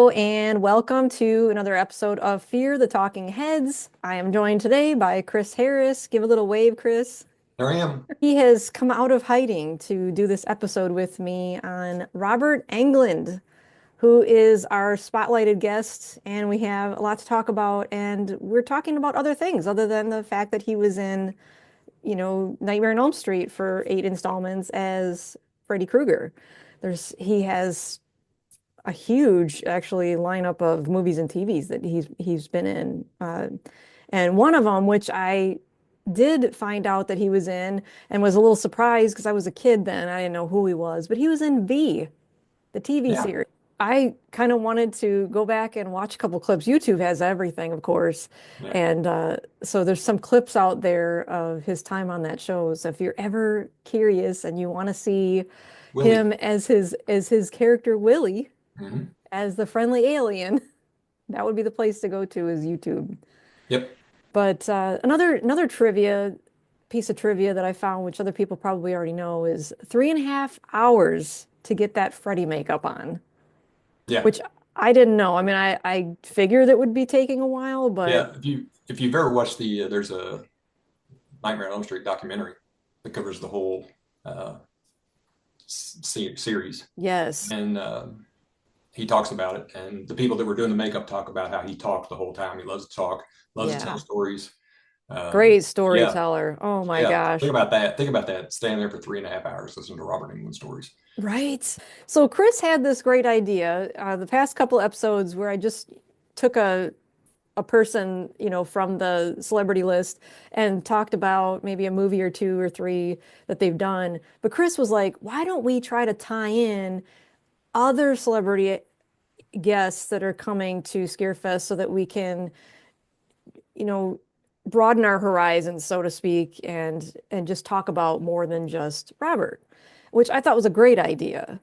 Hello and welcome to another episode of Fear the Talking Heads. I am joined today by Chris Harris. Give a little wave, Chris. There I am. He has come out of hiding to do this episode with me on Robert Englund, who is our spotlighted guest, and we have a lot to talk about. And we're talking about other things other than the fact that he was in, Nightmare on Elm Street for 8 installments as Freddy Krueger. He has a huge actually lineup of movies and TVs that he's been in. And one of them, which I did find out that he was in and was a little surprised because I was a kid then. I didn't know who he was, but he was in V, the TV Yeah. series. I kind of wanted to go back and watch a couple clips. YouTube has everything, of course. Yeah. And so there's some clips out there of his time on that show. So if you're ever curious and you want to see Willie. him as his character Willie, Hmm. as the friendly alien, that would be the place to go to is YouTube. Yep. But another trivia piece of trivia that I found, which other people probably already know, is 3.5 hours to get that Freddy makeup on, Yeah. which I didn't know. I mean, I figured it would be taking a while, but Yeah. If you've ever watched there's a Nightmare on Elm Street documentary that covers the whole uh, series, yes, and he talks about it. And the people that were doing the makeup talk about how he talked the whole time. He loves to talk, loves to tell yeah, stories. great Yeah. storyteller. Oh So my yeah. Think gosh. about that. Think about that. Standing there for 3.5 hours listening to Robert Englund stories. Right. So Chris had this great idea the past couple episodes where I just took a person, from the celebrity list and talked about maybe a movie or two or three that they've done. But Chris was like, why don't we try to tie in other celebrity guests that are coming to Scarefest so that we can, you know, broaden our horizons, so to speak, and just talk about more than just Robert, which I thought was a great idea.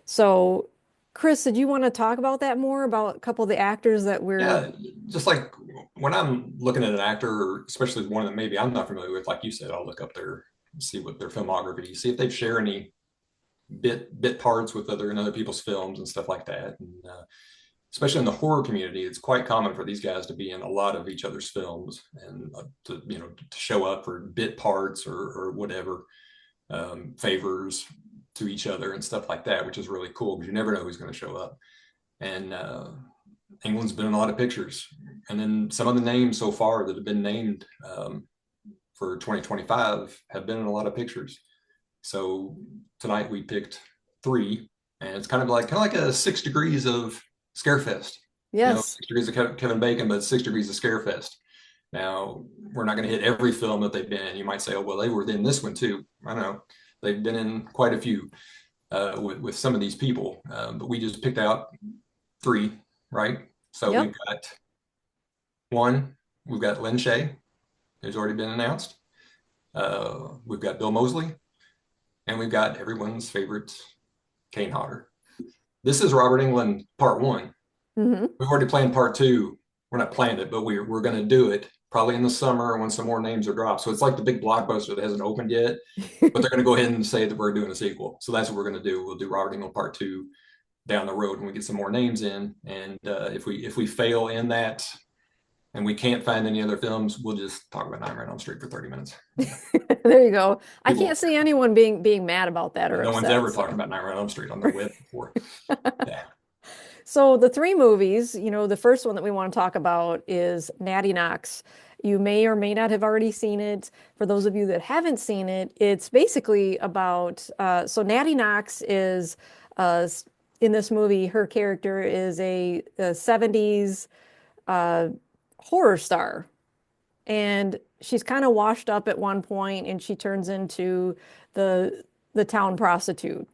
So, Chris, did you want to talk about that more about a couple of the actors that we're Yeah, just like when I'm looking at an actor, or especially one that maybe I'm not familiar with, like you said, I'll look up their see what their filmography, see if they've shared any bit parts with other people's films and stuff like that. And especially in the horror community, it's quite common for these guys to be in a lot of each other's films and to show up for bit parts or whatever favors to each other and stuff like that, which is really cool because you never know who's going to show up. And England's been in a lot of pictures. And then some of the names so far that have been named for 2025 have been in a lot of pictures. So tonight we picked three, and it's kind of like a 6 degrees of Scarefest. yes. 6 degrees of Kevin Bacon, but 6 degrees of Scarefest. Now we're not going to hit every film that they've been in. You might say, "Oh, well, they were in this one too." I don't know. They've been in quite a few with some of these people, but we just picked out three, right? So Yep. one, we've got Lynn Shay, who's already been announced. We've got Bill Moseley, and we've got everyone's favorite Kane Hodder. This is Robert Englund part one. Hmm. We've already planned part two. We're not planned it, but we're going to do it probably in the summer when some more names are dropped. So it's like the big blockbuster that hasn't opened yet, but they're going to go ahead and say that we're doing a sequel. So that's what we're going to do. We'll do Robert Englund part two down the road when we get some more names in. And if we fail in that and we can't find any other films, we'll just talk about Nightmare on Elm Street for 30 minutes. There you go. I People can't won't see care. anyone being mad about that or No one's upset. ever talked So, about Nightmare on Elm Street on their web before. Yeah. so the three movies, the first one that we want to talk about is Natty Knocks. You may or may not have already seen it. For those of you that haven't seen it, it's basically about so Natty Knocks is uh, in this movie, her character is a 70s uh, horror star. And she's kind of washed up at one point and she turns into the town prostitute.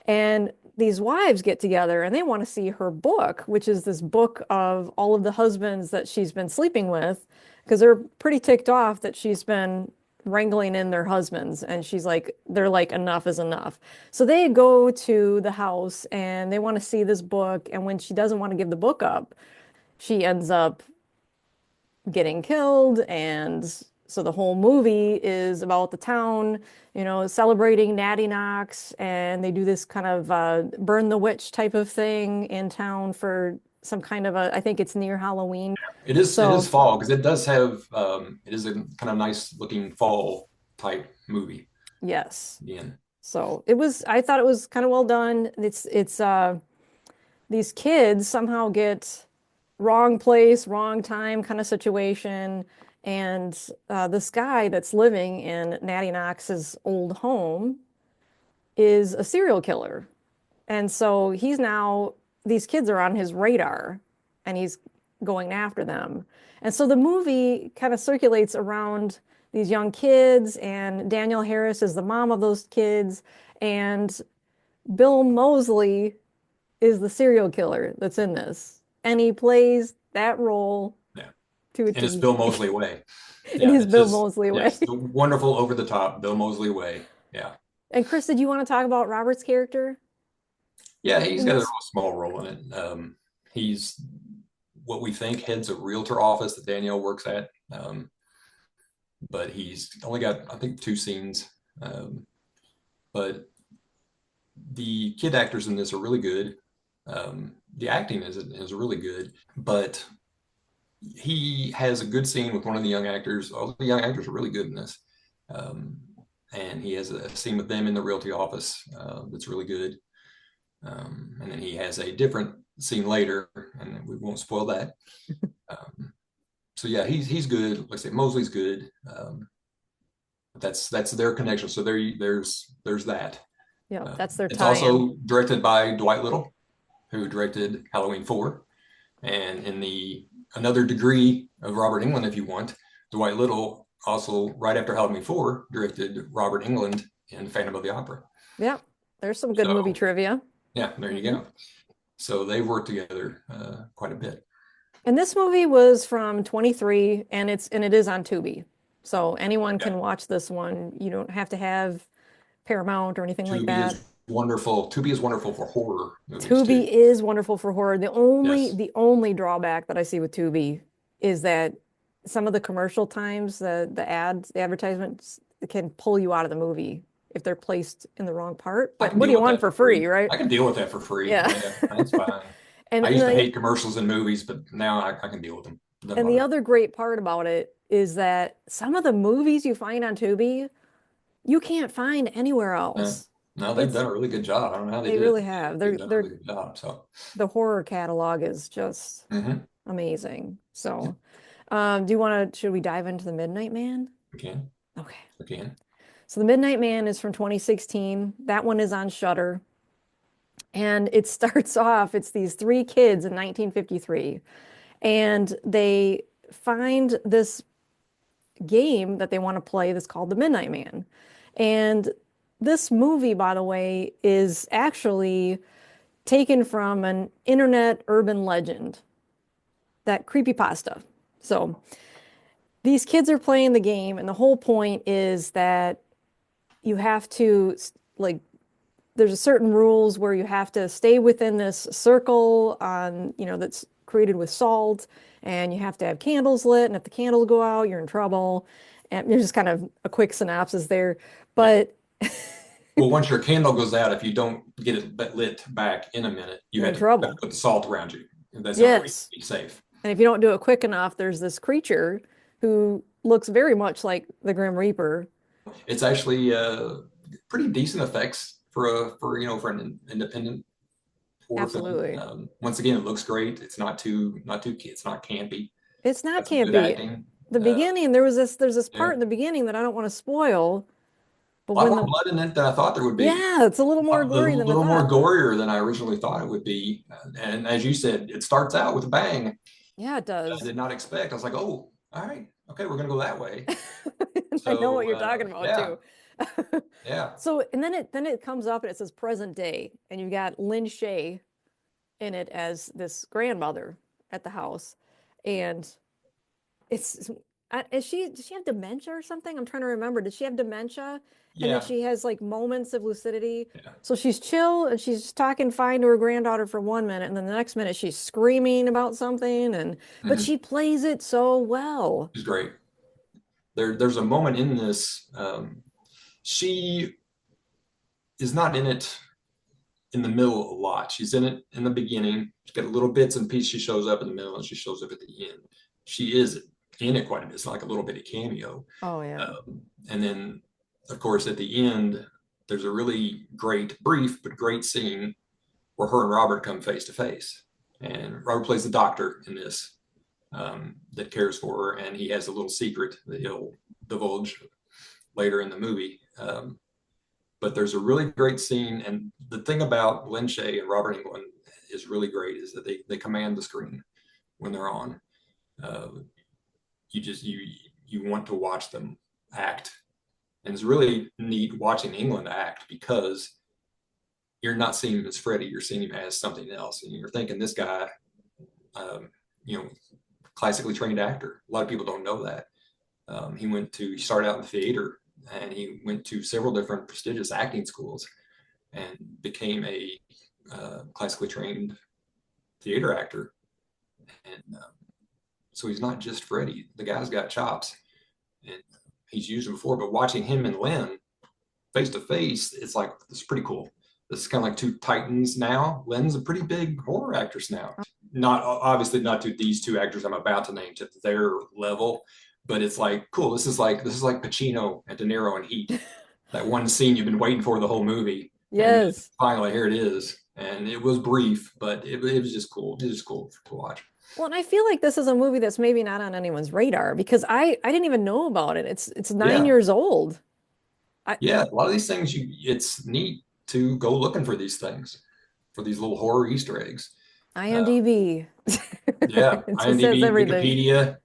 And these wives get together and they want to see her book, which is this book of all of the husbands that she's been sleeping with, because they're pretty ticked off that she's been wrangling in their husbands. And they're like, enough is enough. So they go to the house and they want to see this book. And when she doesn't want to give the book up, she ends up getting killed and So the whole movie is about the town, celebrating Natty Knocks, and they do this kind of burn the witch type of thing in town for some kind of I think it's near Halloween. It is So fall because it does have it is a kind of nice looking fall type movie. yes. Again, I thought it was kind of well done. It's these kids somehow get wrong place, wrong time kind of situation. And this guy that's living in Natty Knox's old home is a serial killer. And so these kids are on his radar and he's going after them. And so the movie kind of circulates around these young kids, and Danielle Harris is the mom of those kids, and Bill Moseley is the serial killer that's in this. And he plays that role yeah, to a and it's T Bill Moseley way. in Yeah, his it's Bill his Moseley way. yes, the wonderful over the top Bill Moseley way. Yeah, And Chris, did you want to talk about Robert's character yeah, he's in got a real this? small role in it. He's what we think heads a realtor office that Danielle works at, but he's only got I think two scenes. But the kid actors in this are really good. The acting is really good, but he has a good scene with one of the young actors. All the young actors are really good in this, um, and he has a scene with them in the realty office that's really good. And then he has a different scene later, and we won't spoil that. Um, so yeah, he's good. Like I say, Mosley's good. That's their connection. So there's that. Yeah, that's their It's tie-in. also directed by Dwight Little, who directed Halloween 4. And in the another degree of Robert Englund, if you want, Dwight Little also, right after Halloween 4, directed Robert Englund in Phantom of the Opera. Yeah, there's some good movie So, trivia. yeah, there you Hmm. go. So they've worked together quite a bit. And this movie was from 23, and it is on Tubi. So anyone Okay. can watch this one. You don't have to have Paramount or anything like Tubi that. is wonderful. Tubi is wonderful for horror movies too. Tubi is wonderful for horror. The only Yes. the only drawback that I see with Tubi is that some of the commercial times, the advertisements can pull you out of the movie if they're placed in the wrong part. I But can what do deal you with want that for for free, free. right? I can deal with that for free. Yeah. Yeah, that's fine. And I and used to like hate commercials in movies, but now I can deal with them. It doesn't and the bother other great part about it is that some of the movies you find on Tubi, you can't find anywhere me. No, else. no, they've It's done a really good job. I don't know how they they did it. really have. They've done a really good job. So, The horror catalog is just mhm. amazing. Yeah, So, should we dive into The Midnight Man? we can. Okay. We can. So The Midnight Man is from 2016. That one is on Shudder. And it starts off, it's these three kids in 1953, and they find this game that they want to play that's called The Midnight Man. And this movie, by the way, is actually taken from an internet urban legend, that creepypasta. So these kids are playing the game, and the whole point is that you have to like there's a certain rules where you have to stay within this circle that's created with salt, and you have to have candles lit, and if the candles go out, you're in trouble. And there's just kind of a quick synopsis there. Yeah. But Well, once your candle goes out, if you don't get it lit back in a minute, you you're in had to better trouble. put the salt around you. That's the only way to Yes. be safe. And if you don't do it quick enough, there's this creature who looks very much like the Grim Reaper. It's actually pretty decent effects for an independent horror film. Absolutely. Once again, it looks great. It's not campy. It's not Got some good campy. acting. The Uh, beginning, there's this yeah, part in the beginning that I don't want to spoil, but a lot when more the blood in it than I thought there would be. yeah, it's a little more A gory than I little more thought. gorier than I originally thought it would be. And as you said, it starts out with a bang. Yeah, it I does. did not expect. I was like, oh, all right, okay, we're gonna go that way. I know what So you're talking about yeah, too. yeah, So, and then it comes up and it says present day, and you've got Lynn Shay in it as this grandmother at the house, and it's does she have dementia or something? I'm trying to remember. Did she have dementia? And then yeah, she has like moments of lucidity. yeah. So she's chill and she's talking fine to her granddaughter for 1 minute, and then the next minute she's screaming about something, and but Mhm. she plays it so well. It's great. there's a moment in this. She is not in it in the middle a lot. She's in it in the beginning. She's got little bits and pieces. She shows up in the middle and she shows up at the end. She is in it quite a bit. It's like a little bit of cameo. Oh yeah. And then, of course, at the end, there's a really great, brief but great scene where her and Robert come face to face. And Robert plays the doctor in this, that cares for her, and he has a little secret that he'll divulge later in the movie. But there's a really great scene, and the thing about Lin Shaye and Robert Englund is really great is that they command the screen when they're on. Uh, you want to watch them act, and it's really neat watching Englund act because you're not seeing him as Freddy, you're seeing him as something else, and you're thinking this guy, um, you know, classically trained actor. A lot of people don't know that. He started out in the theater, and he went to several different prestigious acting schools and became a classically trained theater actor. And so he's not just Freddy. The guy's got chops, and he's used them before. But watching him and Lynn face to face, it's pretty cool. This is kind of like two titans now. Lynn's a pretty big horror actress now. Not obviously not to these two actors I'm about to name to their level, but it's like cool. This is like Pacino and De Niro in Heat. That one scene you've been waiting for the whole movie, and Yes. finally here it is. And it was brief, but it was just cool. It was just cool to watch. Well, and I feel like this is a movie that's maybe not on anyone's radar because I didn't even know about it. It's 9 Yeah, years old. I yeah. A lot of these things, it's neat to go looking for these things, for these little horror Easter eggs. Uh, IMDb. yeah, It just says IMDb, everything. Wikipedia.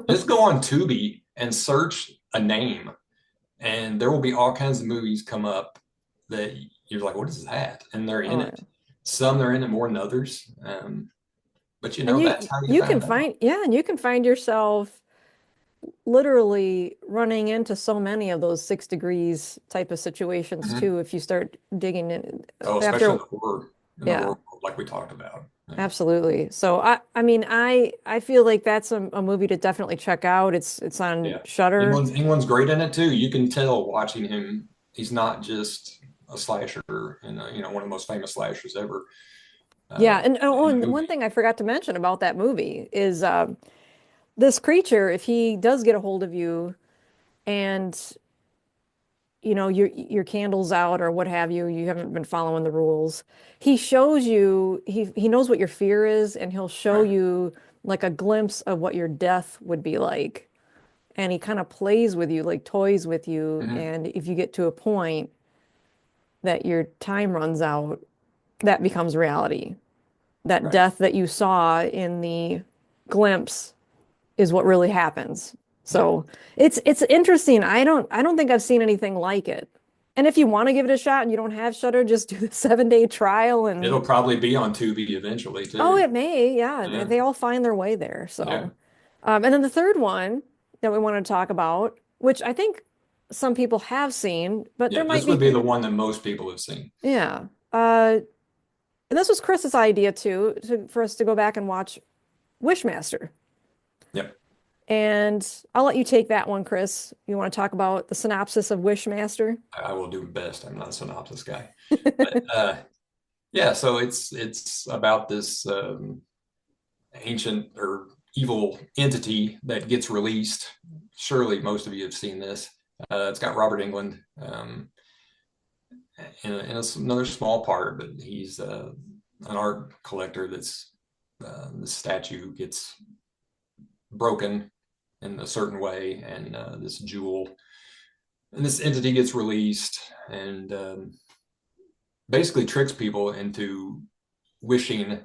Just go on Tubi and search a name, and there will be all kinds of movies come up that you're like, what is that? And they're in Oh it. yeah. Some they're in it more than others. But And that's how you you can find out. find yeah, and you can find yourself literally running into so many of those 6 degrees type of situations Mhm. too if you start digging in Oh, especially after in the yeah. horror, like we talked about. Yeah. Absolutely. So I mean I feel like that's a movie to definitely check out. It's on Yeah. Shudder. England's great in it too. You can tell watching him, he's not just a slasher and one of the most famous slashers ever Yeah, uh, and oh, in the and movie. one thing I forgot to mention about that movie is this creature, if he does get a hold of you and your candle's out or what have you, you haven't been following the rules. He shows you, he knows what your fear is, and he'll show Right. you like a glimpse of what your death would be like. And he kind of plays with you, like toys with you. Hmm. And if you get to a point that your time runs out, that becomes reality. That Right. death that you saw in the glimpse is what really happens. Yep. So it's interesting. I don't think I've seen anything like it. And if you want to give it a shot and you don't have Shudder, just do the 7 day trial and It'll probably be on Tubi eventually oh, too. it may, yeah. They, Yeah. they all find their way there. Yeah. So and then the third one that we want to talk about, which I think some people have seen, but Yeah. there might This be would be the one that most people have seen. yeah. And this was Chris's idea too, for us to go back and watch Wishmaster. Yep. And I'll let you take that one, Chris. You want to talk about the synopsis of Wishmaster? I will do best. I'm not a synopsis guy. But yeah, so it's about this ancient or evil entity that gets released. Surely most of you have seen this. It's got Robert Englund in another small part, but he's an art collector that's the statue gets broken in a certain way, and this jewel and this entity gets released and basically tricks people into wishing.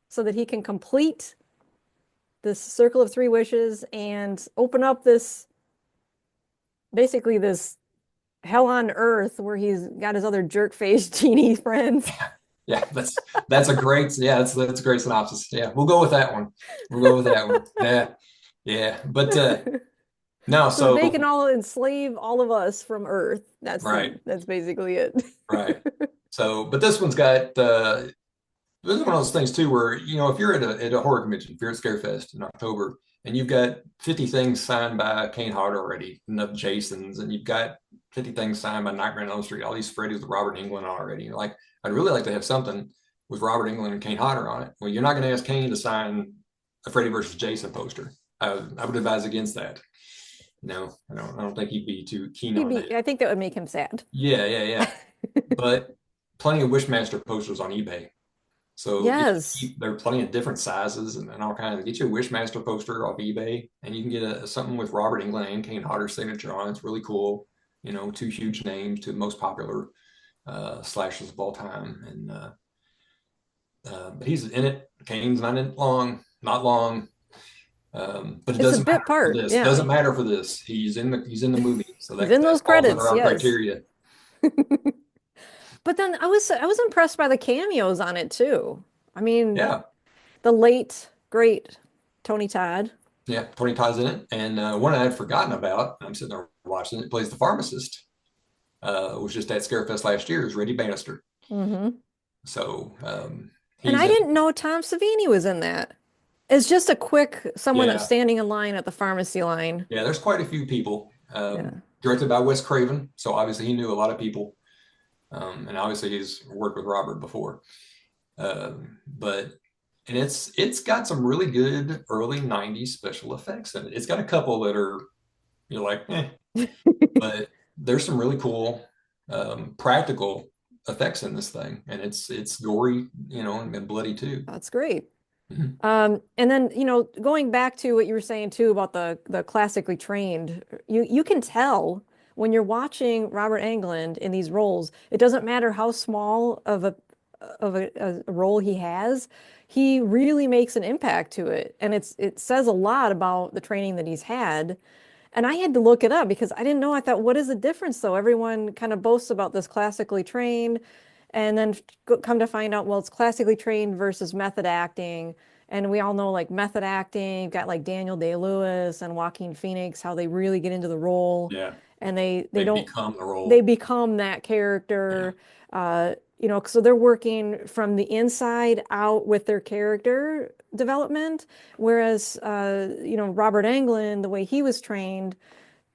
So that he can complete this circle of 3 wishes and open up this basically this hell on earth where he's got his other jerk face genie friends. Yeah, that's a great, yeah, that's a great synopsis. Yeah, we'll go with that one. We'll go with that one. Yeah, yeah. But no, So that they can so all enslave all of us from Earth. right, That's basically it. right. So, but this one's got this is one of those things too, where if you're at a horror convention, if you're at Scarefest in October, and you've got 50 things signed by Kane Hodder already, enough Jasons, and you've got 50 things signed by Nightmare on Elm Street, all these Freddy's with Robert Englund already. You're like, I'd really like to have something with Robert Englund and Kane Hodder on it. Well, you're not going to ask Kane to sign a Freddy versus Jason poster. I would advise against that. No, I don't think he'd be too keen He'd on that. be, I think that would make him sad. Yeah, yeah, yeah. But plenty of Wishmaster posters on eBay. So Yes. there are plenty of different sizes and all kinds. Get you a Wishmaster poster off eBay, and you can get something with Robert Englund and Kane Hodder's signature on it. It's really cool. You know, two huge names, two most popular slashers of all time, and but he's in it. Kane's not in it long, not long. But it It's a doesn't bit matter for part. this. Yeah. Doesn't matter for this. He's in the movie, so He's in that those falls under credits. our Yes. criteria. But then I was impressed by the cameos on it too. I mean, Yeah, the late great Tony Todd. yeah. Tony Todd's in it, and one I had forgotten about. I'm sitting there watching it. Plays the pharmacist. Was just at Scarefest last year. Is Reddy Bannister. Hmm. So And he's I in. didn't know Tom Savini was in that. It's just a quick someone that's Yeah, standing in line at the pharmacy line. yeah. There's quite a few people. Yeah. Directed by Wes Craven, so obviously he knew a lot of people, and obviously he's worked with Robert before. But and it's got some really good early '90s special effects in it. It's got a couple that are you're like, but there's some really cool practical effects in this thing, and it's gory, and bloody too. That's great. Mhm. And then, going back to what you were saying too about the classically trained, you can tell when you're watching Robert Englund in these roles, it doesn't matter how small of a role he has, he really makes an impact to it. And it says a lot about the training that he's had. And I had to look it up because I didn't know. I thought, what is the difference though? Everyone kind of boasts about this classically trained, and then come to find out, well, it's classically trained versus method acting. And we all know like method acting, you've got like Daniel Day-Lewis and Joaquin Phoenix, how they really get into the role Yeah, and they they don't become the they role. become that Yeah, character. So they're working from the inside out with their character development. Whereas, Robert Englund, the way he was trained,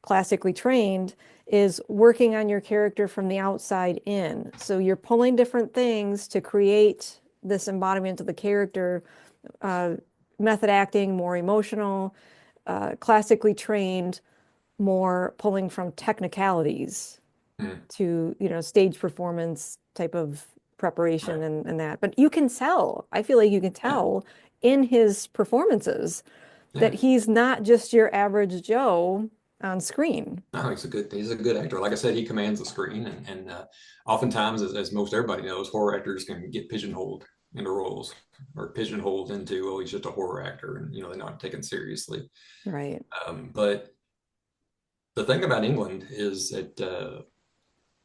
classically trained, is working on your character from the outside in. So you're pulling different things to create this embodiment of the character. Uh, Method acting, more emotional, classically trained, more pulling from technicalities mm, to, stage performance type of preparation right. and that. But you can tell, I feel like you can Yeah, tell in his performances that yeah. he's not just your average Joe on screen. No, he's a good actor. Like I said, he commands the screen, and oftentimes, as most everybody knows, horror actors can get pigeonholed into roles or pigeonholed into, oh, he's just a horror actor, and they're not taken seriously. Right. But the thing about England is that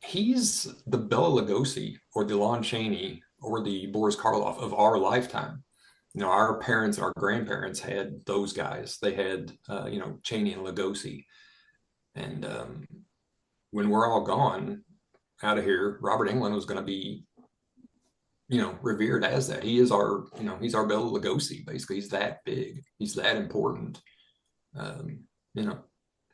he's the Bela Lugosi or the Lon Chaney or the Boris Karloff of our lifetime. Our parents and our grandparents had those guys. They had, Chaney and Lugosi. And when we're all gone out of here, Robert Englund was going to be, revered as that. He is he's our Bela Lugosi. Basically, he's that big. He's that important. Um, you know,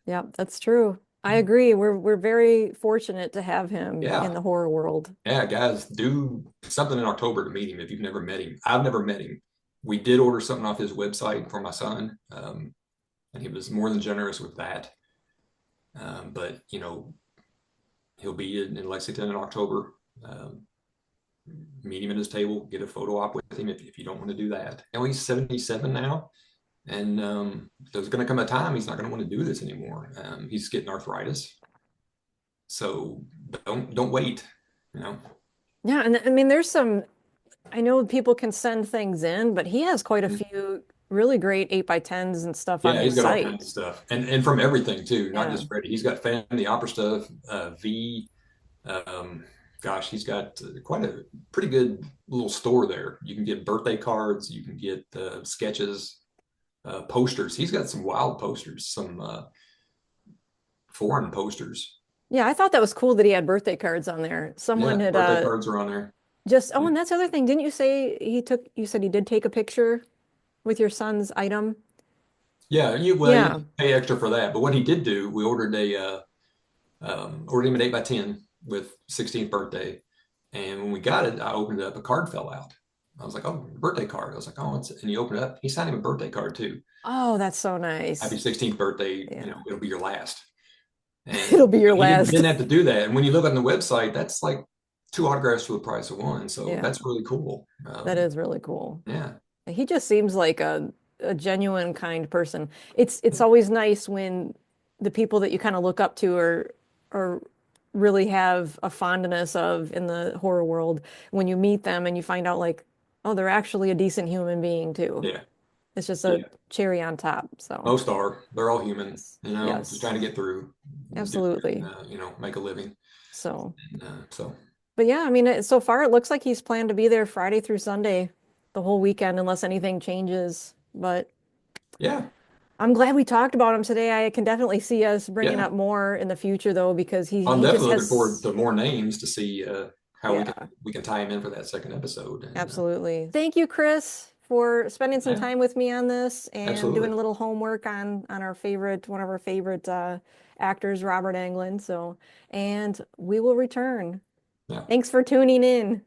Yeah, that's true. I agree. We're very fortunate to have him in yeah, the horror world. yeah, guys, do something in October to meet him if you've never met him. I've never met him. We did order something off his website for my son, and he was more than generous with that. But he'll be in Lexington in October. Um, Meet him at his table, get a photo op with him if you don't want to do that. And he's 77 now, and there's going to come a time he's not going to want to do this anymore. He's getting arthritis, so don't wait. You know, Yeah, and I mean, I know people can send things in, but he has quite a Mhm. few really great 8x10s and stuff on Yeah, he's his got all kinds of site. stuff, and from everything too, not Yeah. just Freddy. He's got family opera stuff, V. Um, Gosh, he's got quite a pretty good little store there. You can get birthday cards, you can get sketches, posters. He's got some wild posters, some foreign posters. Yeah, I thought that was cool that he had birthday cards on there. Someone Yeah, had birthday cards are on there. and that's the other thing. Didn't you say you said he did take a picture with your son's item? Yeah, you Yeah. pay extra for that. But what he did do, we ordered him an 8x10 with 16th birthday. And when we got it, I opened it up, a card fell out. I was like, oh, birthday card. I was like, oh, and you open it up. He signed him a birthday card too. Oh, that's so Happy nice. 16th birthday. Yeah. It'll be your last. And It'll be your he last. didn't have to do that. And when you look on the website, that's like two autographs for the price of one. So Yeah, that's really cool. that is really cool. Yeah. He just seems like a genuine, kind person. It's always nice when the people that you kind of look up to or really have a fondness of in the horror world, when you meet them and you find out like, oh, they're actually a decent human being too. Yeah. It's just Yeah. a cherry on top. So, Most are. They're all human, yes, just trying yes, to get through, absolutely. make a living. So, So, but yeah, I mean, so far it looks like he's planned to be there Friday through Sunday, the whole weekend, unless anything changes. But yeah. I'm glad we talked about him today. I can definitely see us bringing Yeah. up more in the future, though, because I'm he just definitely looking forward has, to more names to see how yeah, we can tie him in for that second episode. And absolutely. Thank you, Chris, for spending some yeah, time with me on this and doing absolutely. a little homework on our favorite, one of our favorite actors, Robert Englund. So, and we will return. Yeah. Thanks for tuning in.